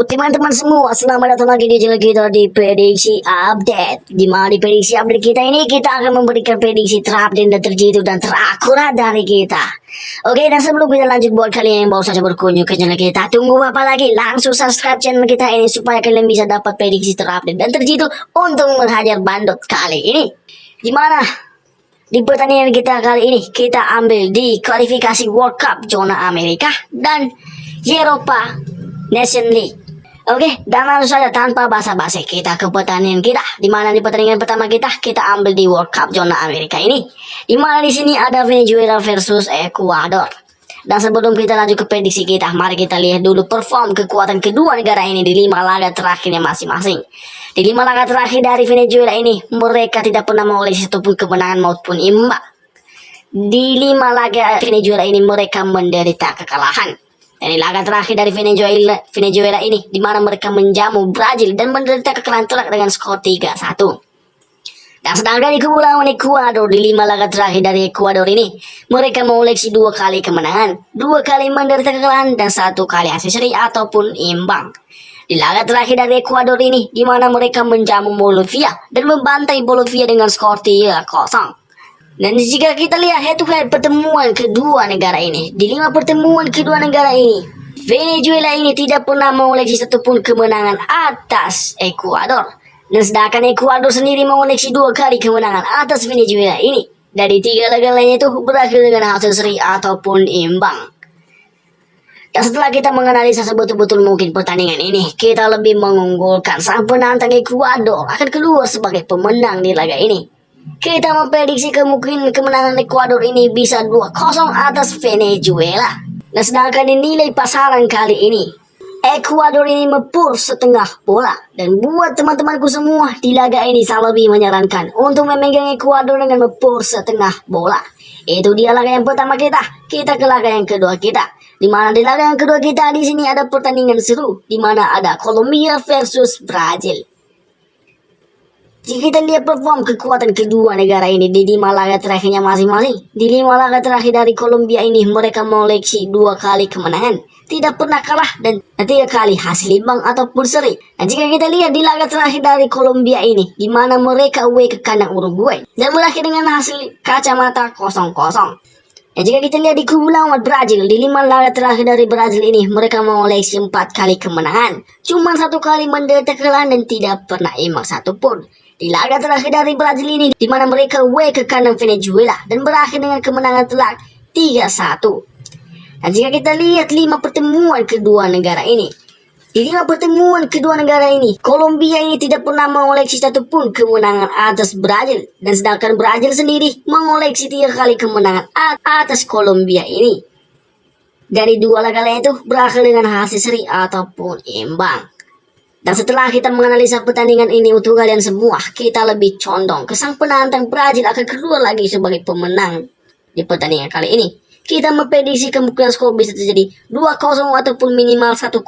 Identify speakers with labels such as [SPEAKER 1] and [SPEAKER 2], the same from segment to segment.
[SPEAKER 1] teman-teman semua, selamat datang lagi di channel kita di Prediksi Update. Di mana di Prediksi Update kita ini kita akan memberikan prediksi terupdate dan terjitu dan terakurat dari kita. Oke, dan sebelum kita lanjut, buat kalian yang baru saja berkunjung ke channel kita, tunggu apa lagi? Langsung subscribe channel kita ini supaya kalian bisa dapat prediksi terupdate dan terjitu untuk menghajar bandot kali ini. Di mana di pertandingan kita kali ini kita ambil di kualifikasi World Cup zona Amerika dan Eropa Nation League. Oke, dan langsung saja tanpa basa-basi kita ke pertandingan kita. Di mana di pertandingan pertama kita ambil di World Cup zona Amerika ini. Di mana di sini ada Venezuela versus Ekuador. Dan sebelum kita lanjut ke prediksi kita, mari kita lihat dulu perform kekuatan kedua negara ini di 5 laga terakhirnya masing-masing. Di 5 laga terakhir dari Venezuela ini, mereka tidak pernah mengoleksi satupun kemenangan maupun imbang. Di 5 laga Venezuela ini mereka menderita kekalahan. Dan di laga terakhir dari Venezuela ini, di mana mereka menjamu Brazil dan menderita kekalahan telak dengan skor 3-1. Dan sedangkan di kubu lawan Ekuador, di 5 laga terakhir dari Ekuador ini, mereka mengoleksi 2 kali kemenangan, 2 kali menderita kekalahan, dan 1 kali hasil seri ataupun imbang. Di laga terakhir dari Ekuador ini, di mana mereka menjamu Bolivia dan membantai Bolivia dengan skor 3-0. Dan jika kita lihat head to head pertemuan kedua negara ini, di 5 pertemuan kedua negara ini, Venezuela ini tidak pernah mengoleksi satupun kemenangan atas Ekuador. Dan sedangkan Ekuador sendiri mengoleksi 2 kali kemenangan atas Venezuela ini. Dari 3 laga lainnya itu berakhir dengan hasil seri ataupun imbang. Dan setelah kita menganalisa sebetul-betul mungkin pertandingan ini, kita lebih mengunggulkan sang penantang Ekuador akan keluar sebagai pemenang di laga ini. Kita memprediksi kemungkinan kemenangan Ekuador ini bisa 2-0 atas Venezuela. Dan sedangkan dinilai pasaran kali ini, Ekuador ini mepur setengah bola. Dan buat teman-temanku semua, di laga ini saya lebih menyarankan untuk memegang Ekuador dengan mepur setengah bola. Itu dia laga yang pertama kita ke laga yang kedua kita. Di mana di laga yang kedua kita di sini ada pertandingan seru, di mana ada Kolombia versus Brazil. Jika kita lihat perform kekuatan kedua negara ini di 5 laga terakhirnya masing-masing. Di 5 laga terakhir dari Kolombia ini mereka mengoleksi 2 kali kemenangan, tidak pernah kalah, dan 3 kali hasil imbang ataupun seri. Dan jika kita lihat di laga terakhir dari Kolombia ini, di mana mereka away ke kandang Uruguay dan berakhir dengan hasil kacamata 0-0. Dan jika kita lihat di kubu lawan Brazil, di 5 laga terakhir dari Brazil ini mereka mengoleksi 4 kali kemenangan, cuma 1 kali menderita kekalahan dan tidak pernah imbang satupun. Di laga terakhir dari Brazil ini, di mana mereka away ke kandang Venezuela dan berakhir dengan kemenangan telak 3-1. Dan jika kita lihat 5 pertemuan kedua negara ini, di 5 pertemuan kedua negara ini, Kolombia ini tidak pernah mengoleksi satupun kemenangan atas Brazil. Dan sedangkan Brazil sendiri mengoleksi 3 kali kemenangan atas Kolombia ini. Dari 2 laga lain itu berakhir dengan hasil seri ataupun imbang. Dan setelah kita menganalisa pertandingan ini untuk kalian semua, kita lebih condong ke sang penantang Brazil akan keluar lagi sebagai pemenang di pertandingan kali ini. Kita memprediksi kemungkinan skor bisa terjadi 2-0 ataupun minimal 1-0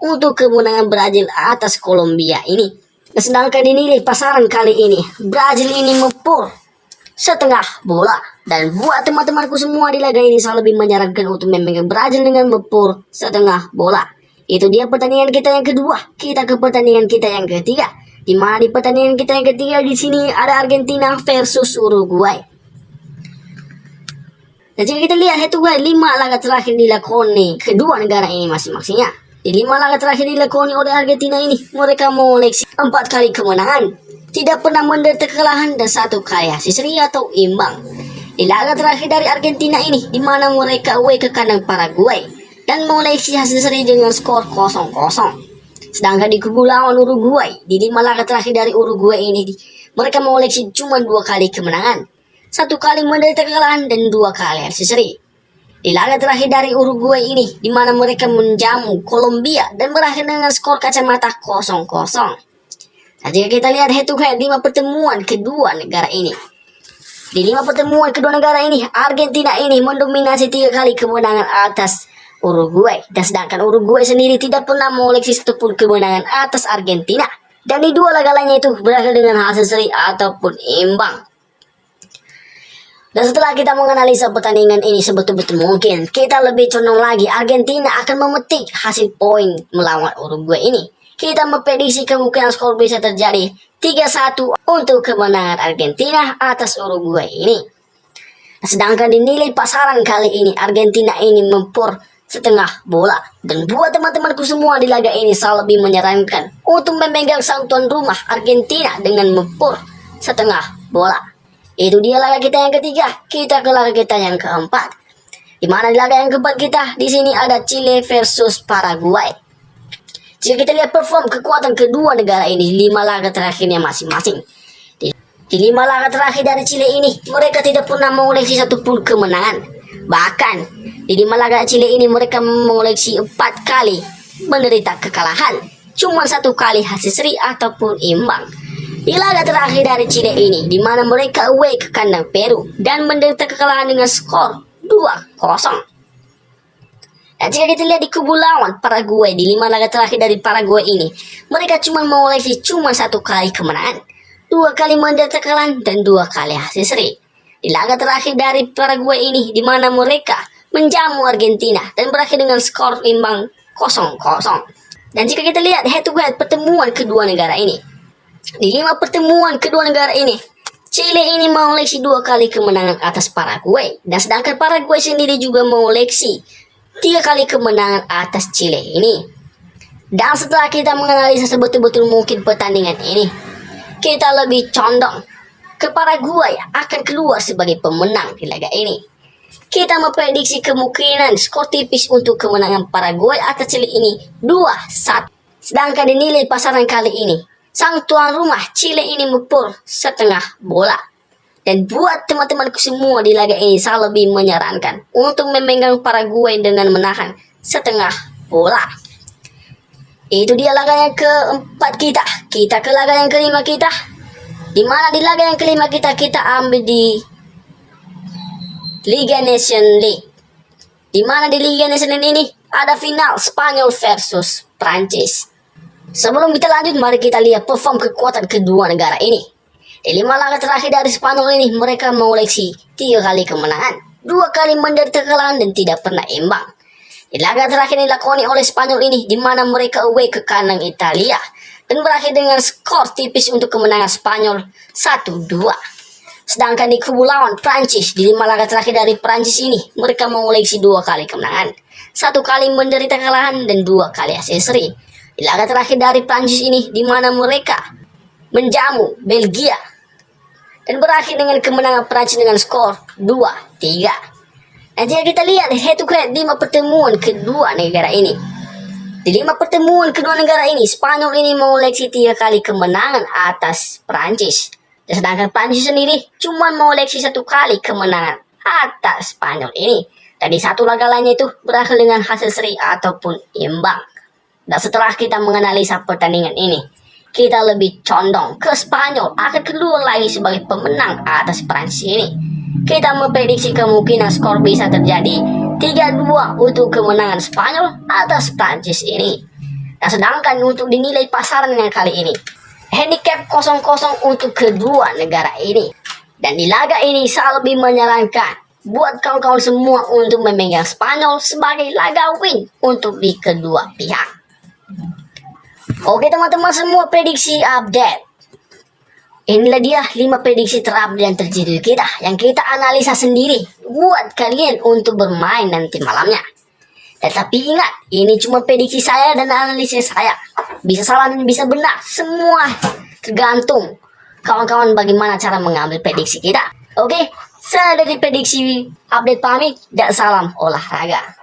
[SPEAKER 1] untuk kemenangan Brazil atas Kolombia ini. Dan sedangkan dinilai pasaran kali ini, Brazil ini mepur setengah bola. Dan buat teman-temanku semua di laga ini, saya lebih menyarankan untuk memegang Brazil dengan mepur setengah bola. Itu dia pertandingan kita yang kedua. Kita ke pertandingan kita yang ketiga. Di mana di pertandingan kita yang ketiga di sini ada Argentina versus Uruguay. Dan jika kita lihat itu 5 laga terakhir dilakoni kedua negara ini masing-masingnya. Di 5 laga terakhir dilakoni oleh Argentina ini, mereka mengoleksi 4 kali kemenangan, tidak pernah menderita kekalahan, dan 1 kali hasil seri atau imbang. Di laga terakhir dari Argentina ini, di mana mereka away ke kandang Paraguay dan mengoleksi hasil seri dengan skor 0-0. Sedangkan di kubu lawan Uruguay, di 5 laga terakhir dari Uruguay ini, mereka mengoleksi cuma 2 kali kemenangan, 1 kali menderita kekalahan, dan 2 kali hasil seri. Di laga terakhir dari Uruguay ini, di mana mereka menjamu Kolombia dan berakhir dengan skor kacamata 0-0. Nah, jika kita lihat head to head 5 pertemuan kedua negara ini, di 5 pertemuan kedua negara ini, Argentina ini mendominasi 3 kali kemenangan atas Uruguay. Dan sedangkan Uruguay sendiri tidak pernah mengoleksi satupun kemenangan atas Argentina. Dan di 2 laga lainnya itu berakhir dengan hasil seri ataupun imbang. Dan setelah kita menganalisa pertandingan ini sebetul-betul mungkin, kita lebih condong lagi Argentina akan memetik hasil poin melawan Uruguay ini. Kita memprediksi kemungkinan skor bisa terjadi 3-1 untuk kemenangan Argentina atas Uruguay ini. Sedangkan dinilai pasaran kali ini Argentina ini mempor setengah bola. Dan buat teman-temanku semua di laga ini saya lebih menyarankan untuk memegang sang tuan rumah Argentina dengan mempor setengah bola. Itu dia laga kita yang ketiga. Kita ke laga kita yang keempat. Di mana di laga yang keempat kita di sini ada Chile versus Paraguay. Jika kita lihat perform kekuatan kedua negara ini 5 laga terakhirnya masing-masing. Di 5 laga terakhir dari Chile ini, mereka tidak pernah mengoleksi satupun kemenangan. Bahkan di 5 laga Chile ini mereka mengoleksi 4 kali menderita kekalahan. Cuma 1 kali hasil seri ataupun imbang. Di laga terakhir dari Chile ini, di mana mereka away ke kandang Peru dan menderita kekalahan dengan skor 2-0. Dan jika kita lihat di kubu lawan Paraguay di 5 laga terakhir dari Paraguay ini, mereka cuma mengoleksi 1 kali kemenangan, 2 kali menderita kekalahan dan 2 kali hasil seri. Di laga terakhir dari Paraguay ini, di mana mereka menjamu Argentina dan berakhir dengan skor imbang 0-0. Dan jika kita lihat head to head pertemuan kedua negara ini, di 5 pertemuan kedua negara ini, Chile ini mengoleksi 2 kali kemenangan atas Paraguay. Dan sedangkan Paraguay sendiri juga mengoleksi 3 kali kemenangan atas Chile ini. Dan setelah kita menganalisa sebetul-betul mungkin pertandingan ini, kita lebih condong ke Paraguay akan keluar sebagai pemenang di laga ini. Kita memprediksi kemungkinan skor tipis untuk kemenangan Paraguay atas Chile ini 2-1. Sedangkan dinilai pasaran kali ini, sang tuan rumah Chile ini mempur setengah bola. Dan buat teman-temanku semua di laga ini, saya lebih menyarankan untuk memegang Paraguay dengan menahan setengah bola. Itu dia laga yang keempat kita. Kita ke laga yang kelima kita. Di mana di laga yang kelima kita ambil di Liga Nation League. Di mana di Liga Nation League ini ada final Spanyol versus Prancis. Sebelum kita lanjut, mari kita lihat perform kekuatan kedua negara ini. Di 5 laga terakhir dari Spanyol ini, mereka mengoleksi 3 kali kemenangan, 2 kali menderita kekalahan dan tidak pernah imbang. Di laga terakhir yang dilakoni oleh Spanyol ini, di mana mereka away ke kandang Italia dan berakhir dengan skor tipis untuk kemenangan Spanyol 1-2. Sedangkan di kubu lawan Prancis, di 5 laga terakhir dari Prancis ini, mereka mengoleksi 2 kali kemenangan, 1 kali menderita kekalahan dan 2 kali hasil seri. Di laga terakhir dari Prancis ini, di mana mereka menjamu Belgia dan berakhir dengan kemenangan Prancis dengan skor 2-3. Dan jika kita lihat head to head 5 pertemuan kedua negara ini, di 5 pertemuan kedua negara ini, Spanyol ini mengoleksi 3 kali kemenangan atas Prancis. Dan sedangkan Prancis sendiri cuma mengoleksi 1 kali kemenangan atas Spanyol ini. Dan di 1 laga lainnya itu berakhir dengan hasil seri ataupun imbang. Dan setelah kita menganalisa pertandingan ini, kita lebih condong ke Spanyol akan keluar lagi sebagai pemenang atas Prancis ini. Kita memprediksi kemungkinan skor bisa terjadi 3-2 untuk kemenangan Spanyol atas Prancis ini. Dan sedangkan untuk dinilai pasaran yang kali ini, handicap 0-0 untuk kedua negara ini. Dan di laga ini saya lebih menyarankan buat kawan-kawan semua untuk memegang Spanyol sebagai laga win untuk di kedua pihak. Oke teman-teman semua, prediksi update. Inilah dia 5 prediksi terupdate yang terjadi kita, yang kita analisa sendiri buat kalian untuk bermain nanti malamnya. Tetapi ingat, ini cuma prediksi saya dan analisis saya. Bisa salah dan bisa benar, semua tergantung kawan-kawan bagaimana cara mengambil prediksi kita. Oke, saya dari prediksi update pamit dan salam olahraga.